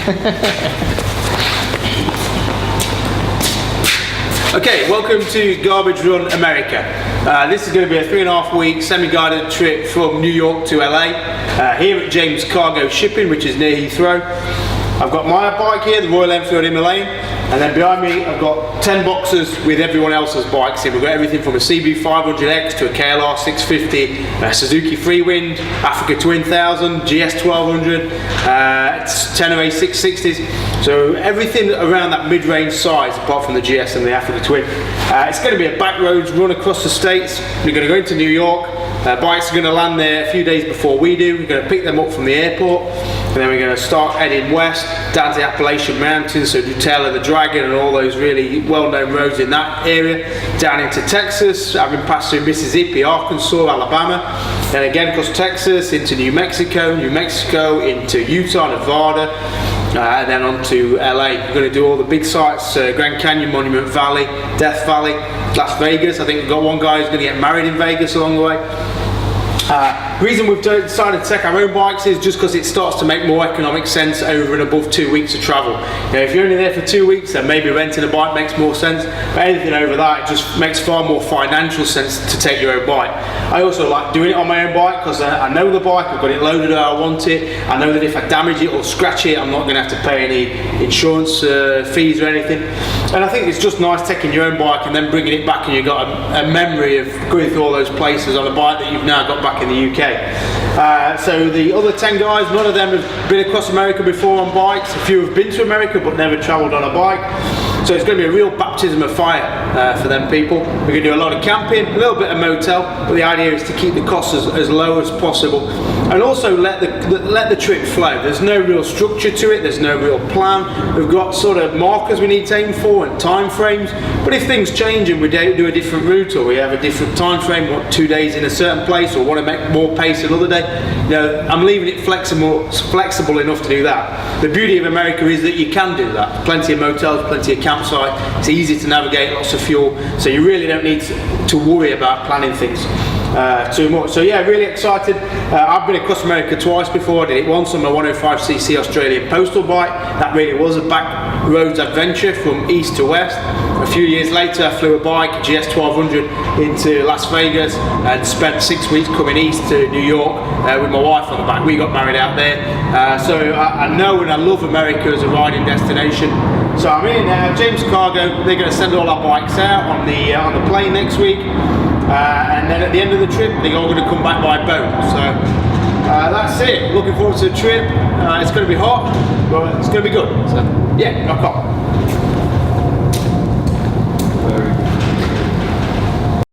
Okay, welcome to Garbage Run America. This is going to be a 3.5 week semi-guided trip from New York to LA, here at James Cargo Shipping, which is near Heathrow. I've got my bike here, the Royal Enfield Himalayan, and then behind me I've got 10 boxes with everyone else's bikes here. We've got everything from a CB500X to a KLR650, a Suzuki Freewind, Africa 2000, GS 1200, 1008 660s, so everything around that mid-range size apart from the GS and the Africa Twin. It's going to be a back roads run across the states. We're going to go into New York. Bikes are going to land there a few days before we do. We're going to pick them up from the airport, and then we're going to start heading west down to the Appalachian Mountains, so do Tail of the Dragon and all those really well-known roads in that area, down into Texas, having passed through Mississippi, Arkansas, Alabama, then again across Texas into New Mexico, into Utah, Nevada, and then on to LA. We're going to do all the big sites, Grand Canyon, Monument Valley, Death Valley, Las Vegas. I think we've got one guy who's going to get married in Vegas along the way. The reason we've decided to take our own bikes is just because it starts to make more economic sense over and above 2 weeks of travel. You know, if you're only there for 2 weeks, then maybe renting a bike makes more sense, but anything over that, it just makes far more financial sense to take your own bike. I also like doing it on my own bike because I know the bike, I've got it loaded how I want it, I know that if I damage it or scratch it, I'm not going to have to pay any insurance fees or anything. And I think it's just nice taking your own bike and then bringing it back, and you've got a memory of going through all those places on a bike that you've now got back in the UK. So the other 10 guys, none of them have been across America before on bikes. A few have been to America but never travelled on a bike. So it's going to be a real baptism of fire for them people. We're going to do a lot of camping, a little bit of motel, but the idea is to keep the costs as low as possible, and also let the trip flow. There's no real structure to it, there's no real plan. We've got sort of markers we need to aim for and time frames, but if things change and we do a different route, or we have a different time frame, want 2 days in a certain place, or want to make more pace another day, you know, I'm leaving it flexible enough to do that. The beauty of America is that you can do that. Plenty of motels, plenty of campsite, it's easy to navigate, lots of fuel, so you really don't need to worry about planning things too much. So yeah, really excited. I've been across America twice before. I did it once on my 105cc Australian postal bike. That really was a back roads adventure from east to west. A few years later I flew a bike, a GS 1200, into Las Vegas and spent 6 weeks coming east to New York with my wife on the back. We got married out there. So I know and I love America as a riding destination. So I'm in James Cargo. They're going to send all our bikes out on the plane next week. And then at the end of the trip, they're all going to come back by boat. So that's it. Looking forward to the trip. It's going to be hot, but it's going to be good. So yeah, rock on.